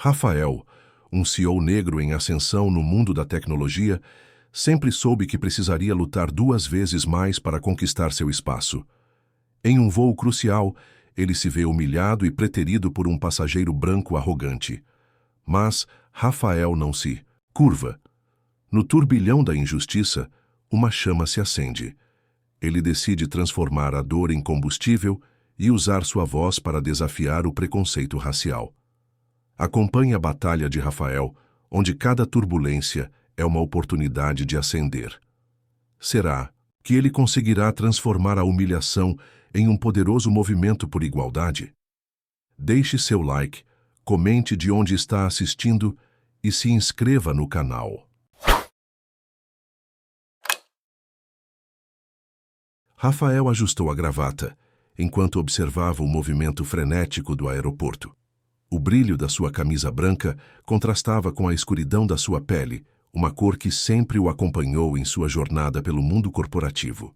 Rafael, um CEO negro em ascensão no mundo da tecnologia, sempre soube que precisaria lutar 2 vezes mais para conquistar seu espaço. Em um voo crucial, ele se vê humilhado e preterido por um passageiro branco arrogante. Mas Rafael não se curva. No turbilhão da injustiça, uma chama se acende. Ele decide transformar a dor em combustível e usar sua voz para desafiar o preconceito racial. Acompanhe a batalha de Rafael, onde cada turbulência é uma oportunidade de ascender. Será que ele conseguirá transformar a humilhação em um poderoso movimento por igualdade? Deixe seu like, comente de onde está assistindo e se inscreva no canal. Rafael ajustou a gravata, enquanto observava o movimento frenético do aeroporto. O brilho da sua camisa branca contrastava com a escuridão da sua pele, uma cor que sempre o acompanhou em sua jornada pelo mundo corporativo.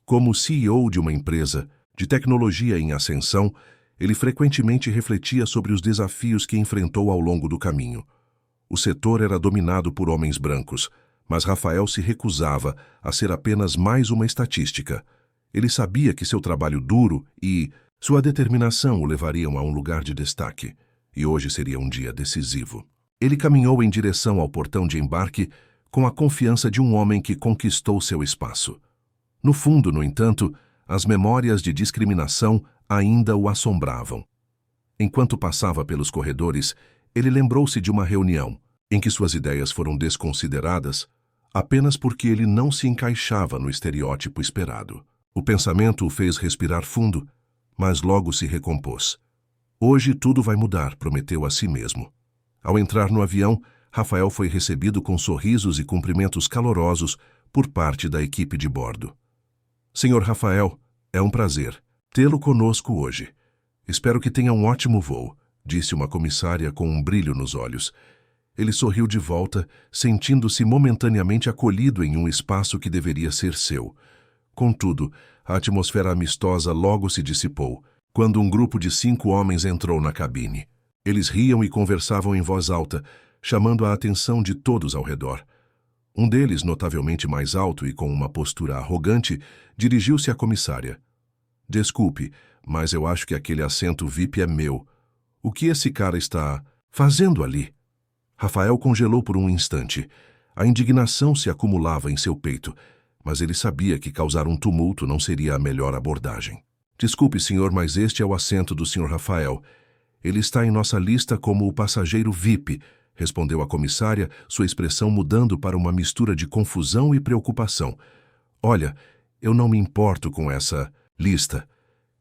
Como CEO de uma empresa de tecnologia em ascensão, ele frequentemente refletia sobre os desafios que enfrentou ao longo do caminho. O setor era dominado por homens brancos, mas Rafael se recusava a ser apenas mais uma estatística. Ele sabia que seu trabalho duro e sua determinação o levariam a um lugar de destaque, e hoje seria um dia decisivo. Ele caminhou em direção ao portão de embarque com a confiança de um homem que conquistou seu espaço. No fundo, no entanto, as memórias de discriminação ainda o assombravam. Enquanto passava pelos corredores, ele lembrou-se de uma reunião em que suas ideias foram desconsideradas apenas porque ele não se encaixava no estereótipo esperado. O pensamento o fez respirar fundo, mas logo se recompôs. Hoje tudo vai mudar, prometeu a si mesmo. Ao entrar no avião, Rafael foi recebido com sorrisos e cumprimentos calorosos por parte da equipe de bordo. Senhor Rafael, é um prazer tê-lo conosco hoje. Espero que tenha um ótimo voo, disse uma comissária com um brilho nos olhos. Ele sorriu de volta, sentindo-se momentaneamente acolhido em um espaço que deveria ser seu. Contudo, a atmosfera amistosa logo se dissipou, quando um grupo de 5 homens entrou na cabine. Eles riam e conversavam em voz alta, chamando a atenção de todos ao redor. Um deles, notavelmente mais alto e com uma postura arrogante, dirigiu-se à comissária. Desculpe, mas eu acho que aquele assento VIP é meu. O que esse cara está fazendo ali? Rafael congelou por um instante. A indignação se acumulava em seu peito, mas ele sabia que causar um tumulto não seria a melhor abordagem. Desculpe, senhor, mas este é o assento do senhor Rafael. Ele está em nossa lista como o passageiro VIP, respondeu a comissária, sua expressão mudando para uma mistura de confusão e preocupação. Olha, eu não me importo com essa lista.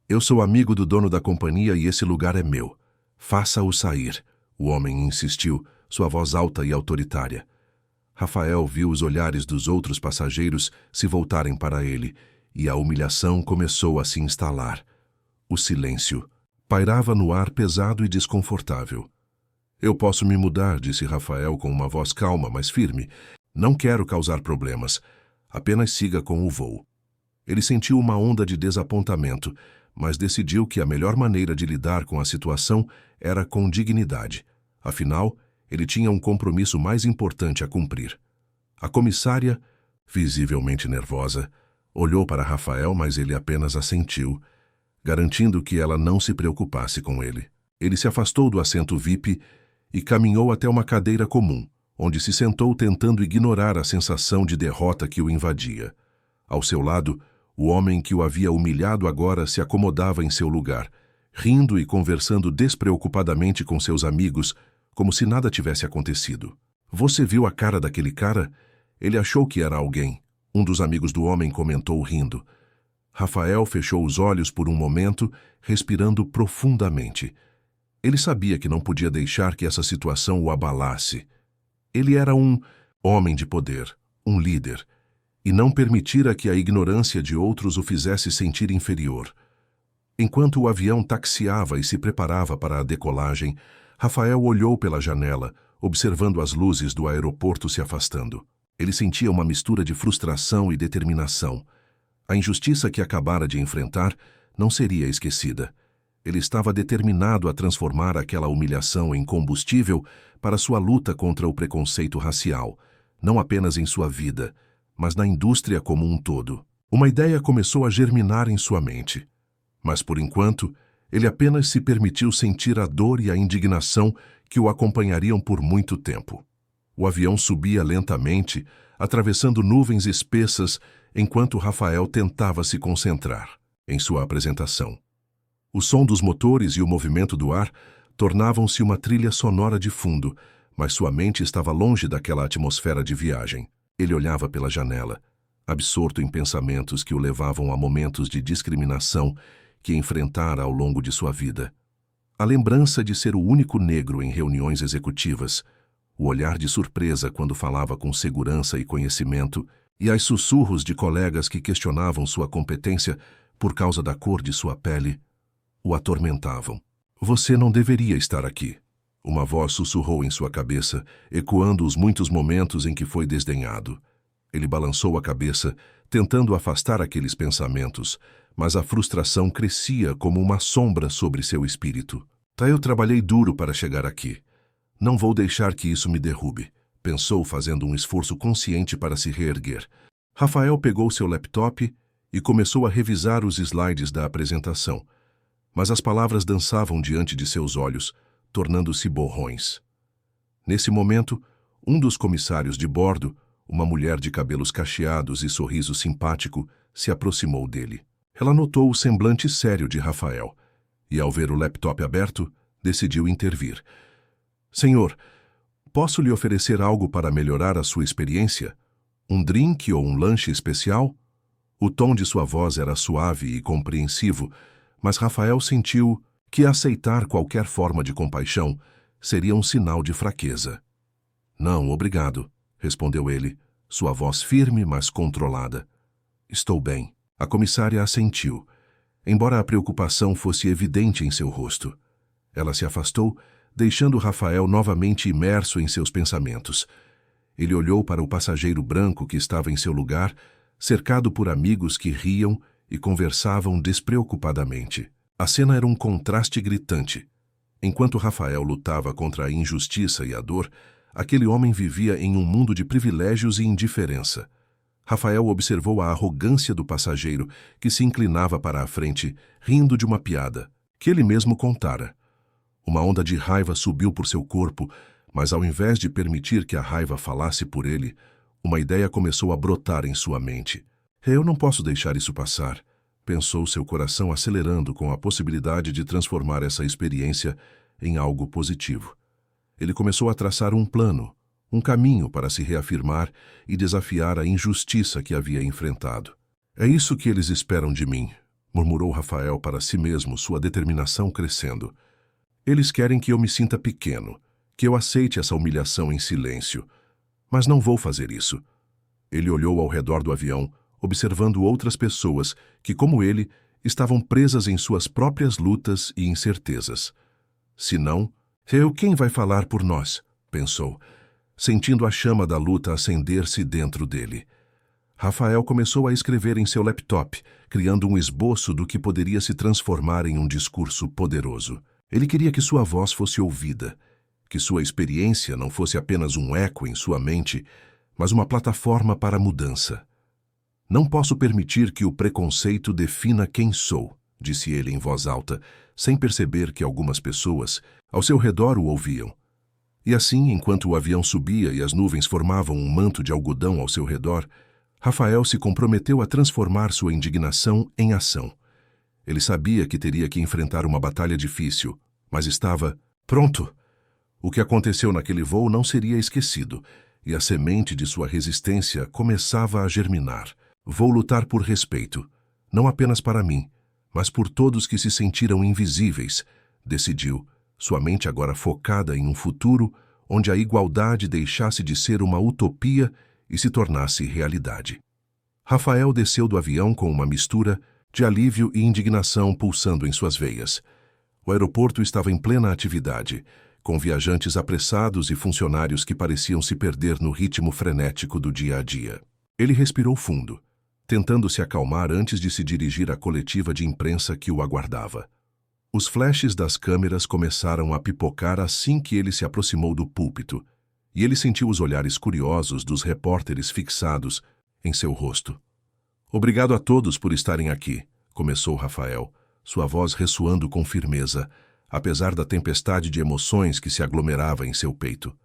Eu sou amigo do dono da companhia e esse lugar é meu. Faça-o sair, o homem insistiu, sua voz alta e autoritária. Rafael viu os olhares dos outros passageiros se voltarem para ele, e a humilhação começou a se instalar. O silêncio pairava no ar pesado e desconfortável. Eu posso me mudar, disse Rafael com uma voz calma, mas firme. Não quero causar problemas. Apenas siga com o voo. Ele sentiu uma onda de desapontamento, mas decidiu que a melhor maneira de lidar com a situação era com dignidade. Afinal, ele tinha um compromisso mais importante a cumprir. A comissária, visivelmente nervosa, olhou para Rafael, mas ele apenas assentiu, garantindo que ela não se preocupasse com ele. Ele se afastou do assento VIP e caminhou até uma cadeira comum, onde se sentou tentando ignorar a sensação de derrota que o invadia. Ao seu lado, o homem que o havia humilhado agora se acomodava em seu lugar, rindo e conversando despreocupadamente com seus amigos, como se nada tivesse acontecido. Você viu a cara daquele cara? Ele achou que era alguém. Um dos amigos do homem comentou rindo. Rafael fechou os olhos por um momento, respirando profundamente. Ele sabia que não podia deixar que essa situação o abalasse. Ele era um homem de poder, um líder, e não permitira que a ignorância de outros o fizesse sentir inferior. Enquanto o avião taxiava e se preparava para a decolagem, Rafael olhou pela janela, observando as luzes do aeroporto se afastando. Ele sentia uma mistura de frustração e determinação. A injustiça que acabara de enfrentar não seria esquecida. Ele estava determinado a transformar aquela humilhação em combustível para sua luta contra o preconceito racial, não apenas em sua vida, mas na indústria como um todo. Uma ideia começou a germinar em sua mente, mas por enquanto, ele apenas se permitiu sentir a dor e a indignação que o acompanhariam por muito tempo. O avião subia lentamente, atravessando nuvens espessas, enquanto Rafael tentava se concentrar em sua apresentação. O som dos motores e o movimento do ar tornavam-se uma trilha sonora de fundo, mas sua mente estava longe daquela atmosfera de viagem. Ele olhava pela janela, absorto em pensamentos que o levavam a momentos de discriminação que enfrentara ao longo de sua vida. A lembrança de ser o único negro em reuniões executivas, o olhar de surpresa quando falava com segurança e conhecimento, e as sussurros de colegas que questionavam sua competência por causa da cor de sua pele, o atormentavam. Você não deveria estar aqui. Uma voz sussurrou em sua cabeça, ecoando os muitos momentos em que foi desdenhado. Ele balançou a cabeça, tentando afastar aqueles pensamentos, mas a frustração crescia como uma sombra sobre seu espírito. Eu trabalhei duro para chegar aqui. Não vou deixar que isso me derrube, pensou fazendo um esforço consciente para se reerguer. Rafael pegou seu laptop e começou a revisar os slides da apresentação, mas as palavras dançavam diante de seus olhos, tornando-se borrões. Nesse momento, um dos comissários de bordo, uma mulher de cabelos cacheados e sorriso simpático, se aproximou dele. Ela notou o semblante sério de Rafael e, ao ver o laptop aberto, decidiu intervir. Senhor, posso lhe oferecer algo para melhorar a sua experiência? Um drink ou um lanche especial? O tom de sua voz era suave e compreensivo, mas Rafael sentiu que aceitar qualquer forma de compaixão seria um sinal de fraqueza. Não, obrigado, respondeu ele, sua voz firme, mas controlada. Estou bem. A comissária assentiu, embora a preocupação fosse evidente em seu rosto. Ela se afastou, deixando Rafael novamente imerso em seus pensamentos. Ele olhou para o passageiro branco que estava em seu lugar, cercado por amigos que riam e conversavam despreocupadamente. A cena era um contraste gritante. Enquanto Rafael lutava contra a injustiça e a dor, aquele homem vivia em um mundo de privilégios e indiferença. Rafael observou a arrogância do passageiro, que se inclinava para a frente, rindo de uma piada, que ele mesmo contara. Uma onda de raiva subiu por seu corpo, mas ao invés de permitir que a raiva falasse por ele, uma ideia começou a brotar em sua mente. Eu não posso deixar isso passar, pensou, seu coração acelerando com a possibilidade de transformar essa experiência em algo positivo. Ele começou a traçar um plano, um caminho para se reafirmar e desafiar a injustiça que havia enfrentado. É isso que eles esperam de mim, murmurou Rafael para si mesmo, sua determinação crescendo. Eles querem que eu me sinta pequeno, que eu aceite essa humilhação em silêncio. Mas não vou fazer isso. Ele olhou ao redor do avião, observando outras pessoas que, como ele, estavam presas em suas próprias lutas e incertezas. Se não, quem vai falar por nós? Pensou, sentindo a chama da luta acender-se dentro dele. Rafael começou a escrever em seu laptop, criando um esboço do que poderia se transformar em um discurso poderoso. Ele queria que sua voz fosse ouvida, que sua experiência não fosse apenas um eco em sua mente, mas uma plataforma para a mudança. Não posso permitir que o preconceito defina quem sou, disse ele em voz alta, sem perceber que algumas pessoas ao seu redor o ouviam. E assim, enquanto o avião subia e as nuvens formavam um manto de algodão ao seu redor, Rafael se comprometeu a transformar sua indignação em ação. Ele sabia que teria que enfrentar uma batalha difícil, mas estava pronto. O que aconteceu naquele voo não seria esquecido, e a semente de sua resistência começava a germinar. Vou lutar por respeito, não apenas para mim, mas por todos que se sentiram invisíveis, decidiu, sua mente agora focada em um futuro onde a igualdade deixasse de ser uma utopia e se tornasse realidade. Rafael desceu do avião com uma mistura de alívio e indignação pulsando em suas veias. O aeroporto estava em plena atividade, com viajantes apressados e funcionários que pareciam se perder no ritmo frenético do dia a dia. Ele respirou fundo, tentando se acalmar antes de se dirigir à coletiva de imprensa que o aguardava. Os flashes das câmeras começaram a pipocar assim que ele se aproximou do púlpito, e ele sentiu os olhares curiosos dos repórteres fixados em seu rosto. Obrigado a todos por estarem aqui, começou Rafael, sua voz ressoando com firmeza, apesar da tempestade de emoções que se aglomerava em seu peito.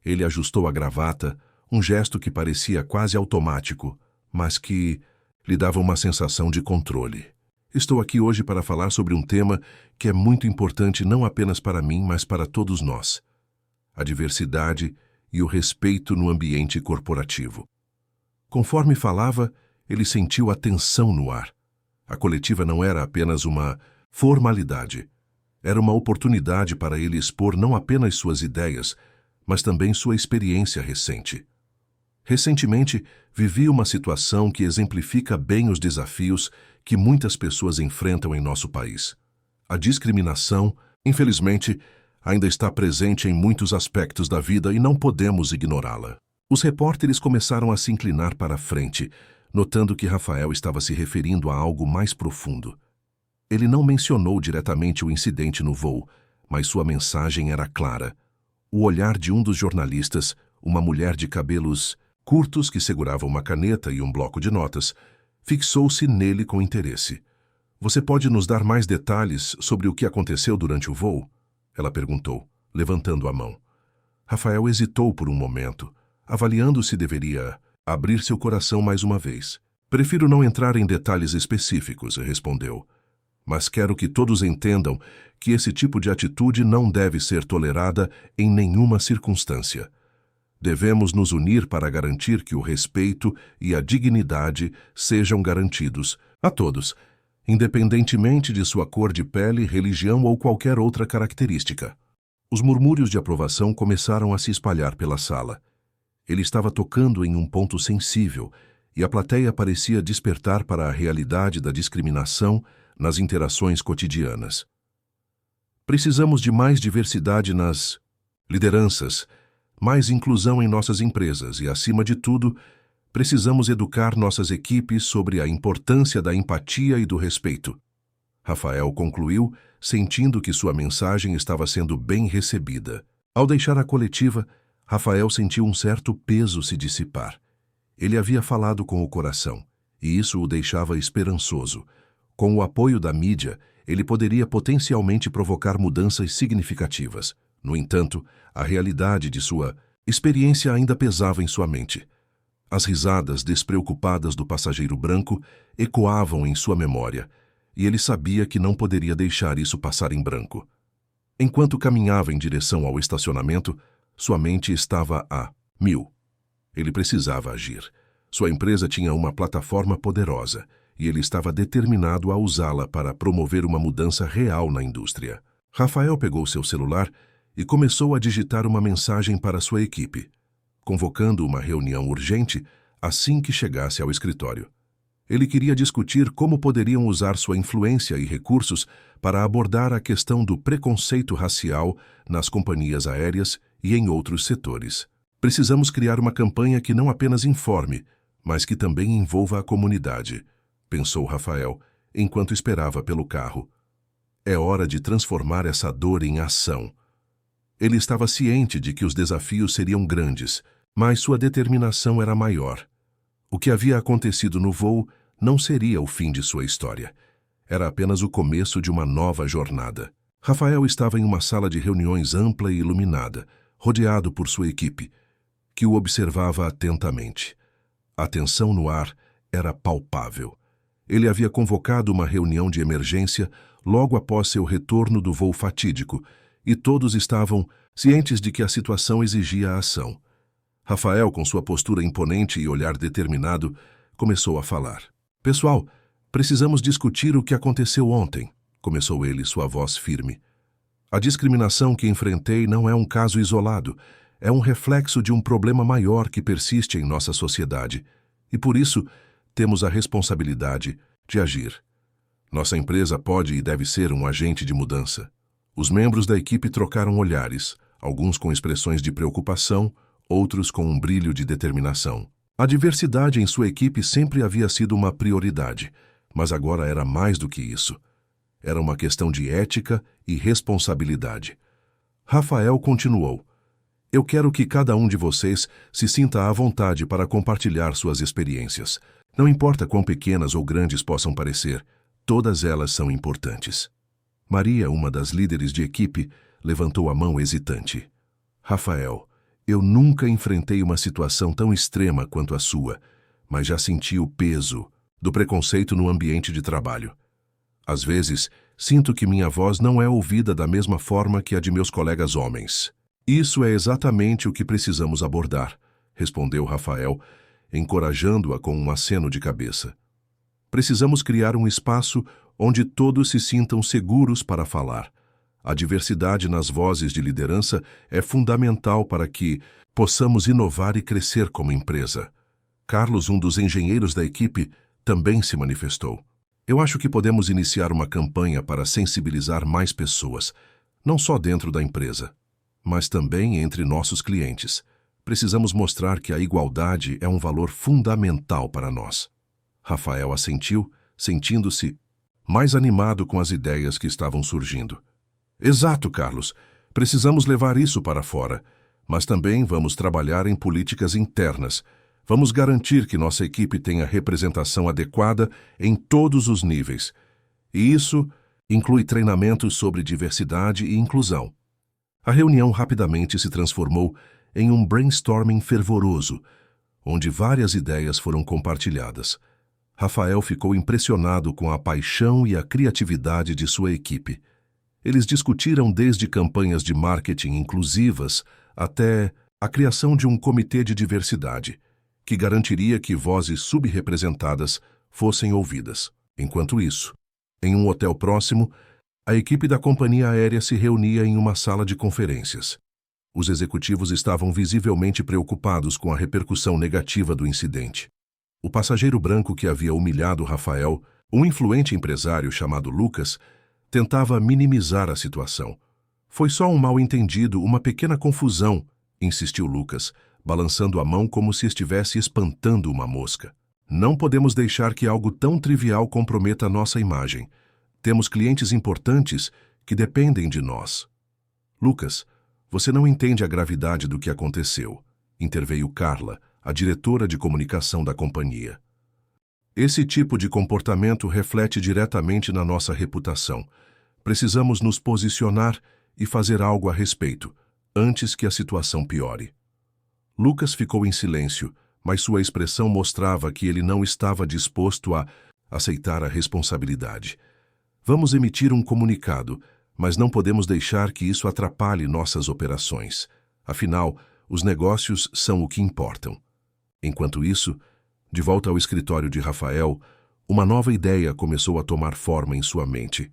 Ele ajustou a gravata, um gesto que parecia quase automático, mas que lhe dava uma sensação de controle. Estou aqui hoje para falar sobre um tema que é muito importante não apenas para mim, mas para todos nós: a diversidade e o respeito no ambiente corporativo. Conforme falava, ele sentiu a tensão no ar. A coletiva não era apenas uma formalidade. Era uma oportunidade para ele expor não apenas suas ideias, mas também sua experiência recente. Recentemente, vivi uma situação que exemplifica bem os desafios que muitas pessoas enfrentam em nosso país. A discriminação, infelizmente, ainda está presente em muitos aspectos da vida e não podemos ignorá-la. Os repórteres começaram a se inclinar para a frente, notando que Rafael estava se referindo a algo mais profundo. Ele não mencionou diretamente o incidente no voo, mas sua mensagem era clara. O olhar de um dos jornalistas, uma mulher de cabelos curtos que segurava uma caneta e um bloco de notas, fixou-se nele com interesse. Você pode nos dar mais detalhes sobre o que aconteceu durante o voo? Ela perguntou, levantando a mão. Rafael hesitou por um momento, avaliando se deveria abrir seu coração mais uma vez. Prefiro não entrar em detalhes específicos, respondeu. Mas quero que todos entendam que esse tipo de atitude não deve ser tolerada em nenhuma circunstância. Devemos nos unir para garantir que o respeito e a dignidade sejam garantidos a todos, independentemente de sua cor de pele, religião ou qualquer outra característica. Os murmúrios de aprovação começaram a se espalhar pela sala. Ele estava tocando em um ponto sensível, e a plateia parecia despertar para a realidade da discriminação nas interações cotidianas. Precisamos de mais diversidade nas lideranças, mais inclusão em nossas empresas e, acima de tudo, precisamos educar nossas equipes sobre a importância da empatia e do respeito. Rafael concluiu, sentindo que sua mensagem estava sendo bem recebida. Ao deixar a coletiva, Rafael sentiu um certo peso se dissipar. Ele havia falado com o coração, e isso o deixava esperançoso. Com o apoio da mídia, ele poderia potencialmente provocar mudanças significativas. No entanto, a realidade de sua experiência ainda pesava em sua mente. As risadas despreocupadas do passageiro branco ecoavam em sua memória, e ele sabia que não poderia deixar isso passar em branco. Enquanto caminhava em direção ao estacionamento, sua mente estava a mil. Ele precisava agir. Sua empresa tinha uma plataforma poderosa, e ele estava determinado a usá-la para promover uma mudança real na indústria. Rafael pegou seu celular e começou a digitar uma mensagem para sua equipe, convocando uma reunião urgente assim que chegasse ao escritório. Ele queria discutir como poderiam usar sua influência e recursos para abordar a questão do preconceito racial nas companhias aéreas e em outros setores. Precisamos criar uma campanha que não apenas informe, mas que também envolva a comunidade, pensou Rafael, enquanto esperava pelo carro. É hora de transformar essa dor em ação. Ele estava ciente de que os desafios seriam grandes, mas sua determinação era maior. O que havia acontecido no voo não seria o fim de sua história. Era apenas o começo de uma nova jornada. Rafael estava em uma sala de reuniões ampla e iluminada, rodeado por sua equipe, que o observava atentamente. A tensão no ar era palpável. Ele havia convocado uma reunião de emergência logo após seu retorno do voo fatídico, e todos estavam cientes de que a situação exigia ação. Rafael, com sua postura imponente e olhar determinado, começou a falar. Pessoal, precisamos discutir o que aconteceu ontem, começou ele, sua voz firme. A discriminação que enfrentei não é um caso isolado, é um reflexo de um problema maior que persiste em nossa sociedade, e por isso temos a responsabilidade de agir. Nossa empresa pode e deve ser um agente de mudança. Os membros da equipe trocaram olhares, alguns com expressões de preocupação, outros com um brilho de determinação. A diversidade em sua equipe sempre havia sido uma prioridade, mas agora era mais do que isso. Era uma questão de ética e responsabilidade. Rafael continuou: Eu quero que cada um de vocês se sinta à vontade para compartilhar suas experiências. Não importa quão pequenas ou grandes possam parecer, todas elas são importantes. Maria, uma das líderes de equipe, levantou a mão hesitante. Rafael, eu nunca enfrentei uma situação tão extrema quanto a sua, mas já senti o peso do preconceito no ambiente de trabalho. Às vezes, sinto que minha voz não é ouvida da mesma forma que a de meus colegas homens. Isso é exatamente o que precisamos abordar, respondeu Rafael, encorajando-a com um aceno de cabeça. Precisamos criar um espaço onde todos se sintam seguros para falar. A diversidade nas vozes de liderança é fundamental para que possamos inovar e crescer como empresa. Carlos, um dos engenheiros da equipe, também se manifestou. Eu acho que podemos iniciar uma campanha para sensibilizar mais pessoas, não só dentro da empresa, mas também entre nossos clientes. Precisamos mostrar que a igualdade é um valor fundamental para nós. Rafael assentiu, sentindo-se mais animado com as ideias que estavam surgindo. Exato, Carlos. Precisamos levar isso para fora, mas também vamos trabalhar em políticas internas. Vamos garantir que nossa equipe tenha representação adequada em todos os níveis. E isso inclui treinamentos sobre diversidade e inclusão. A reunião rapidamente se transformou em um brainstorming fervoroso, onde várias ideias foram compartilhadas. Rafael ficou impressionado com a paixão e a criatividade de sua equipe. Eles discutiram desde campanhas de marketing inclusivas até a criação de um comitê de diversidade, que garantiria que vozes subrepresentadas fossem ouvidas. Enquanto isso, em um hotel próximo, a equipe da companhia aérea se reunia em uma sala de conferências. Os executivos estavam visivelmente preocupados com a repercussão negativa do incidente. O passageiro branco que havia humilhado Rafael, um influente empresário chamado Lucas, tentava minimizar a situação. Foi só um mal-entendido, uma pequena confusão, insistiu Lucas, balançando a mão como se estivesse espantando uma mosca. Não podemos deixar que algo tão trivial comprometa a nossa imagem. Temos clientes importantes que dependem de nós. Lucas, você não entende a gravidade do que aconteceu, interveio Carla, a diretora de comunicação da companhia. Esse tipo de comportamento reflete diretamente na nossa reputação. Precisamos nos posicionar e fazer algo a respeito, antes que a situação piore. Lucas ficou em silêncio, mas sua expressão mostrava que ele não estava disposto a aceitar a responsabilidade. Vamos emitir um comunicado, mas não podemos deixar que isso atrapalhe nossas operações. Afinal, os negócios são o que importam. Enquanto isso, de volta ao escritório de Rafael, uma nova ideia começou a tomar forma em sua mente.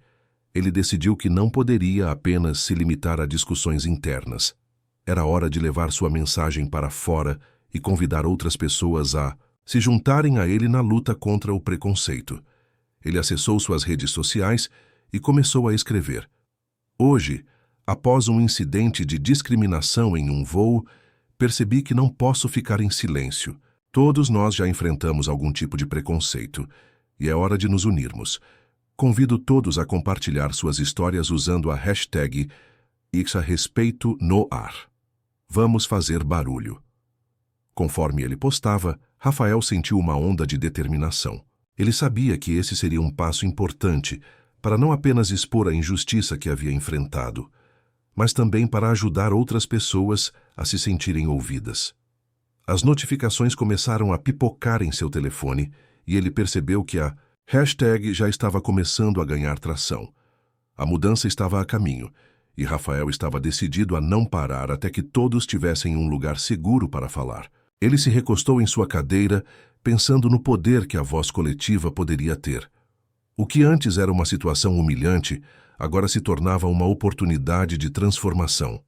Ele decidiu que não poderia apenas se limitar a discussões internas. Era hora de levar sua mensagem para fora e convidar outras pessoas a se juntarem a ele na luta contra o preconceito. Ele acessou suas redes sociais e começou a escrever. Hoje, após um incidente de discriminação em um voo, percebi que não posso ficar em silêncio. Todos nós já enfrentamos algum tipo de preconceito, e é hora de nos unirmos. Convido todos a compartilhar suas histórias usando a hashtag #IxaRespeitoNoAr. Vamos fazer barulho. Conforme ele postava, Rafael sentiu uma onda de determinação. Ele sabia que esse seria um passo importante para não apenas expor a injustiça que havia enfrentado, mas também para ajudar outras pessoas a se sentirem ouvidas. As notificações começaram a pipocar em seu telefone e ele percebeu que a hashtag já estava começando a ganhar tração. A mudança estava a caminho e Rafael estava decidido a não parar até que todos tivessem um lugar seguro para falar. Ele se recostou em sua cadeira, pensando no poder que a voz coletiva poderia ter. O que antes era uma situação humilhante, agora se tornava uma oportunidade de transformação.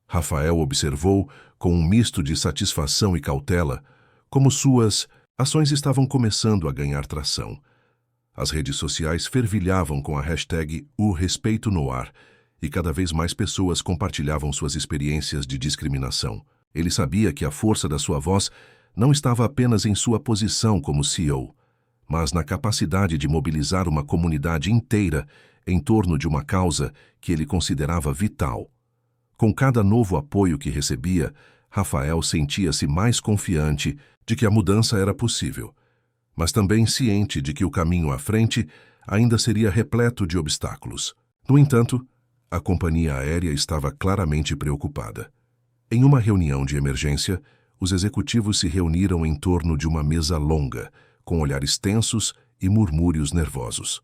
Rafael observou, com um misto de satisfação e cautela, como suas ações estavam começando a ganhar tração. As redes sociais fervilhavam com a hashtag #ORespeitoNoAr e cada vez mais pessoas compartilhavam suas experiências de discriminação. Ele sabia que a força da sua voz não estava apenas em sua posição como CEO, mas na capacidade de mobilizar uma comunidade inteira em torno de uma causa que ele considerava vital. Com cada novo apoio que recebia, Rafael sentia-se mais confiante de que a mudança era possível, mas também ciente de que o caminho à frente ainda seria repleto de obstáculos. No entanto, a companhia aérea estava claramente preocupada. Em uma reunião de emergência, os executivos se reuniram em torno de uma mesa longa, com olhares tensos e murmúrios nervosos.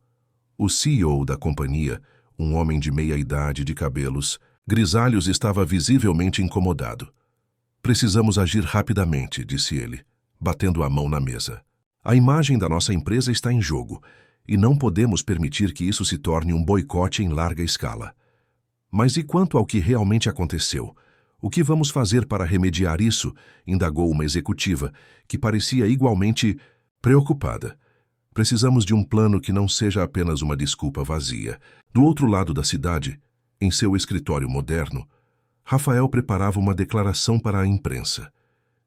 O CEO da companhia, um homem de meia-idade de cabelos grisalhos, estava visivelmente incomodado. "Precisamos agir rapidamente", disse ele, batendo a mão na mesa. "A imagem da nossa empresa está em jogo, e não podemos permitir que isso se torne um boicote em larga escala." "Mas e quanto ao que realmente aconteceu? O que vamos fazer para remediar isso?" indagou uma executiva, que parecia igualmente preocupada. "Precisamos de um plano que não seja apenas uma desculpa vazia." Do outro lado da cidade, em seu escritório moderno, Rafael preparava uma declaração para a imprensa.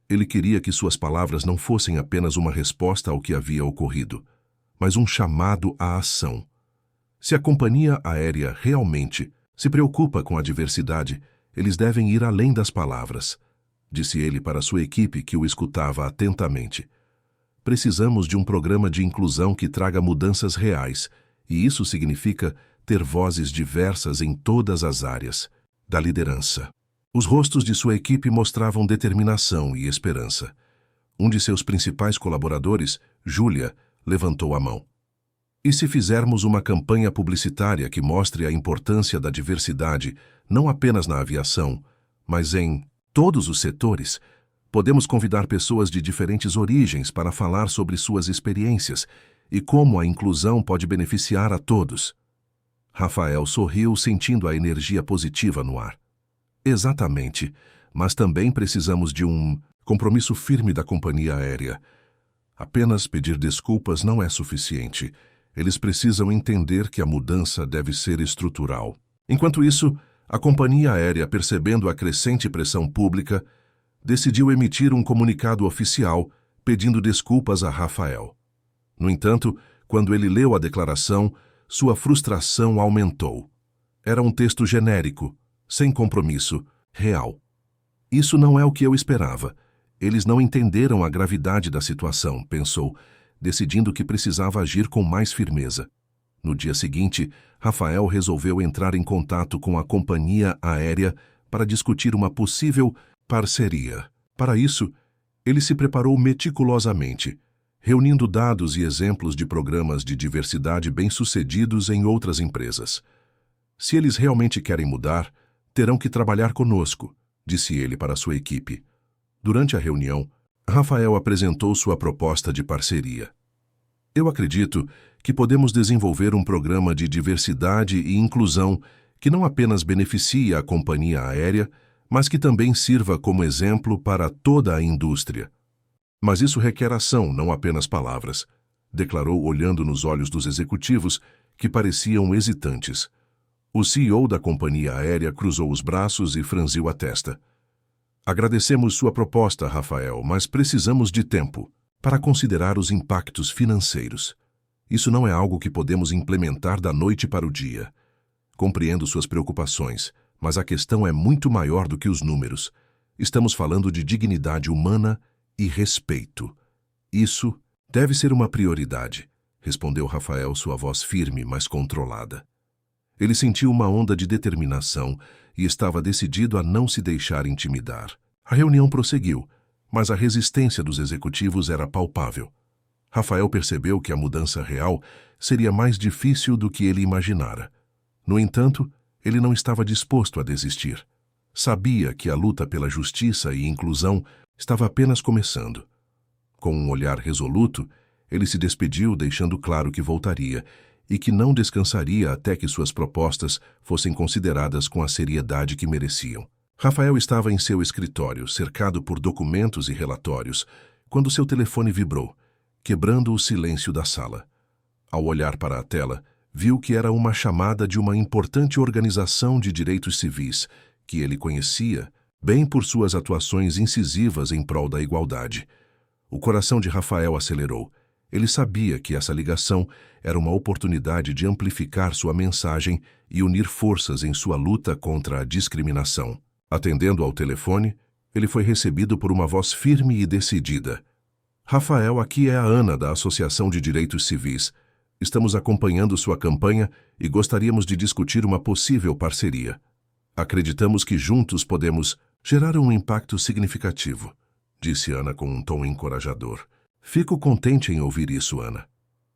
Ele queria que suas palavras não fossem apenas uma resposta ao que havia ocorrido, mas um chamado à ação. Se a companhia aérea realmente se preocupa com a diversidade, eles devem ir além das palavras, disse ele para sua equipe, que o escutava atentamente. "Precisamos de um programa de inclusão que traga mudanças reais, e isso significa ter vozes diversas em todas as áreas da liderança." Os rostos de sua equipe mostravam determinação e esperança. Um de seus principais colaboradores, Júlia, levantou a mão. "E se fizermos uma campanha publicitária que mostre a importância da diversidade, não apenas na aviação, mas em todos os setores? Podemos convidar pessoas de diferentes origens para falar sobre suas experiências e como a inclusão pode beneficiar a todos." Rafael sorriu, sentindo a energia positiva no ar. "Exatamente, mas também precisamos de um compromisso firme da companhia aérea. Apenas pedir desculpas não é suficiente. Eles precisam entender que a mudança deve ser estrutural." Enquanto isso, a companhia aérea, percebendo a crescente pressão pública, decidiu emitir um comunicado oficial pedindo desculpas a Rafael. No entanto, quando ele leu a declaração, sua frustração aumentou. Era um texto genérico, sem compromisso real. "Isso não é o que eu esperava. Eles não entenderam a gravidade da situação", pensou, decidindo que precisava agir com mais firmeza. No dia seguinte, Rafael resolveu entrar em contato com a companhia aérea para discutir uma possível parceria. Para isso, ele se preparou meticulosamente, reunindo dados e exemplos de programas de diversidade bem-sucedidos em outras empresas. "Se eles realmente querem mudar, terão que trabalhar conosco", disse ele para sua equipe. Durante a reunião, Rafael apresentou sua proposta de parceria. "Eu acredito que podemos desenvolver um programa de diversidade e inclusão que não apenas beneficie a companhia aérea, mas que também sirva como exemplo para toda a indústria. Mas isso requer ação, não apenas palavras", declarou, olhando nos olhos dos executivos, que pareciam hesitantes. O CEO da companhia aérea cruzou os braços e franziu a testa. "Agradecemos sua proposta, Rafael, mas precisamos de tempo para considerar os impactos financeiros. Isso não é algo que podemos implementar da noite para o dia. Compreendo suas preocupações, mas a questão é muito maior do que os números. Estamos falando de dignidade humana e respeito. Isso deve ser uma prioridade", respondeu Rafael, sua voz firme, mas controlada. Ele sentiu uma onda de determinação e estava decidido a não se deixar intimidar. A reunião prosseguiu, mas a resistência dos executivos era palpável. Rafael percebeu que a mudança real seria mais difícil do que ele imaginara. No entanto, ele não estava disposto a desistir. Sabia que a luta pela justiça e inclusão estava apenas começando. Com um olhar resoluto, ele se despediu, deixando claro que voltaria e que não descansaria até que suas propostas fossem consideradas com a seriedade que mereciam. Rafael estava em seu escritório, cercado por documentos e relatórios, quando seu telefone vibrou, quebrando o silêncio da sala. Ao olhar para a tela, viu que era uma chamada de uma importante organização de direitos civis, que ele conhecia bem por suas atuações incisivas em prol da igualdade. O coração de Rafael acelerou. Ele sabia que essa ligação era uma oportunidade de amplificar sua mensagem e unir forças em sua luta contra a discriminação. Atendendo ao telefone, ele foi recebido por uma voz firme e decidida. Rafael, aqui é a Ana, da Associação de Direitos Civis. Estamos acompanhando sua campanha e gostaríamos de discutir uma possível parceria. Acreditamos que juntos podemos gerar um impacto significativo, disse Ana com um tom encorajador. Fico contente em ouvir isso, Ana.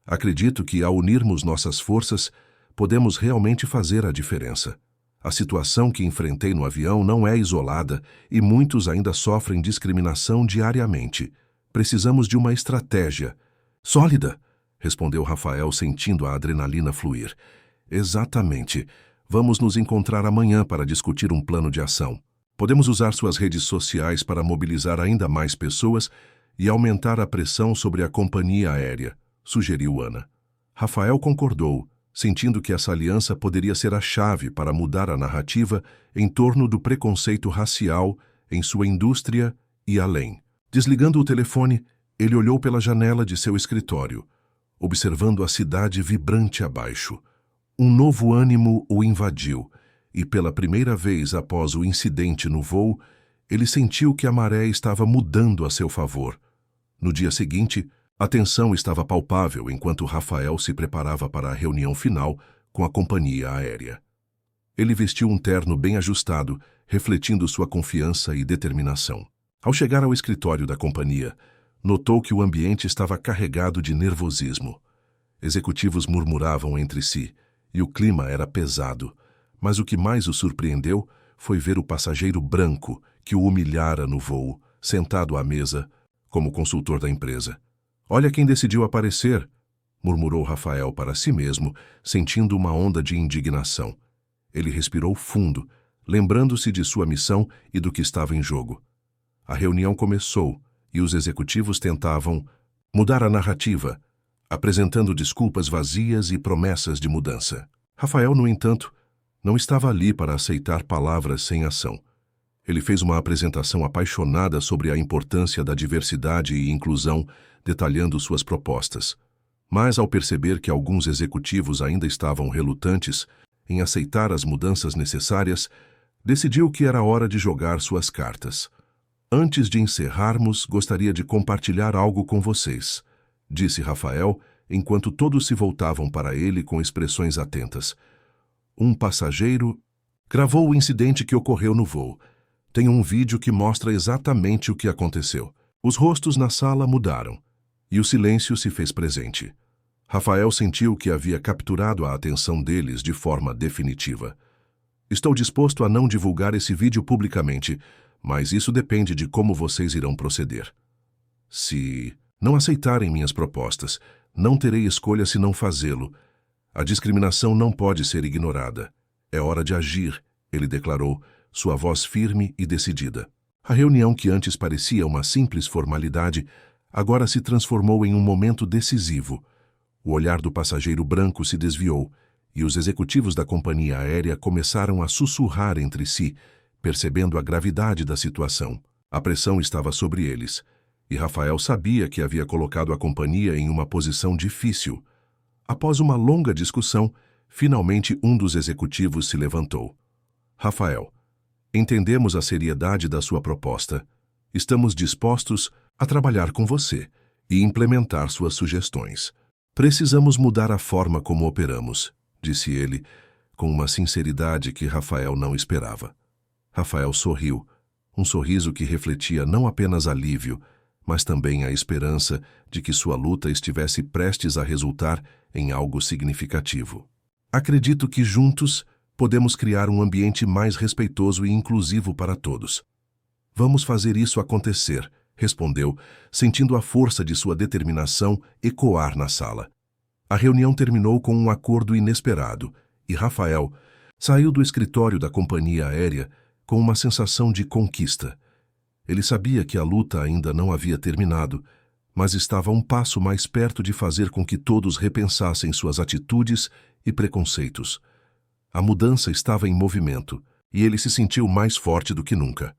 Acredito que, ao unirmos nossas forças, podemos realmente fazer a diferença. A situação que enfrentei no avião não é isolada e muitos ainda sofrem discriminação diariamente. Precisamos de uma estratégia sólida, respondeu Rafael, sentindo a adrenalina fluir. Exatamente. Vamos nos encontrar amanhã para discutir um plano de ação. Podemos usar suas redes sociais para mobilizar ainda mais pessoas e aumentar a pressão sobre a companhia aérea, sugeriu Ana. Rafael concordou, sentindo que essa aliança poderia ser a chave para mudar a narrativa em torno do preconceito racial em sua indústria e além. Desligando o telefone, ele olhou pela janela de seu escritório, observando a cidade vibrante abaixo. Um novo ânimo o invadiu, e pela primeira vez após o incidente no voo, ele sentiu que a maré estava mudando a seu favor. No dia seguinte, a tensão estava palpável enquanto Rafael se preparava para a reunião final com a companhia aérea. Ele vestiu um terno bem ajustado, refletindo sua confiança e determinação. Ao chegar ao escritório da companhia, notou que o ambiente estava carregado de nervosismo. Executivos murmuravam entre si, e o clima era pesado, mas o que mais o surpreendeu foi ver o passageiro branco que o humilhara no voo, sentado à mesa, como consultor da empresa. Olha quem decidiu aparecer, murmurou Rafael para si mesmo, sentindo uma onda de indignação. Ele respirou fundo, lembrando-se de sua missão e do que estava em jogo. A reunião começou e os executivos tentavam mudar a narrativa, apresentando desculpas vazias e promessas de mudança. Rafael, no entanto, não estava ali para aceitar palavras sem ação. Ele fez uma apresentação apaixonada sobre a importância da diversidade e inclusão, detalhando suas propostas. Mas, ao perceber que alguns executivos ainda estavam relutantes em aceitar as mudanças necessárias, decidiu que era hora de jogar suas cartas. Antes de encerrarmos, gostaria de compartilhar algo com vocês, disse Rafael, enquanto todos se voltavam para ele com expressões atentas. Um passageiro gravou o incidente que ocorreu no voo. Tem um vídeo que mostra exatamente o que aconteceu. Os rostos na sala mudaram, e o silêncio se fez presente. Rafael sentiu que havia capturado a atenção deles de forma definitiva. Estou disposto a não divulgar esse vídeo publicamente, mas isso depende de como vocês irão proceder. Se não aceitarem minhas propostas, não terei escolha senão fazê-lo. A discriminação não pode ser ignorada. É hora de agir, ele declarou, sua voz firme e decidida. A reunião, que antes parecia uma simples formalidade, agora se transformou em um momento decisivo. O olhar do passageiro branco se desviou, e os executivos da companhia aérea começaram a sussurrar entre si, percebendo a gravidade da situação. A pressão estava sobre eles, e Rafael sabia que havia colocado a companhia em uma posição difícil. Após uma longa discussão, finalmente um dos executivos se levantou. Rafael, entendemos a seriedade da sua proposta. Estamos dispostos a trabalhar com você e implementar suas sugestões. Precisamos mudar a forma como operamos, disse ele, com uma sinceridade que Rafael não esperava. Rafael sorriu, um sorriso que refletia não apenas alívio, mas também a esperança de que sua luta estivesse prestes a resultar em algo significativo. Acredito que juntos podemos criar um ambiente mais respeitoso e inclusivo para todos. Vamos fazer isso acontecer, respondeu, sentindo a força de sua determinação ecoar na sala. A reunião terminou com um acordo inesperado, e Rafael saiu do escritório da companhia aérea com uma sensação de conquista. Ele sabia que a luta ainda não havia terminado, mas estava um passo mais perto de fazer com que todos repensassem suas atitudes e preconceitos. A mudança estava em movimento, e ele se sentiu mais forte do que nunca.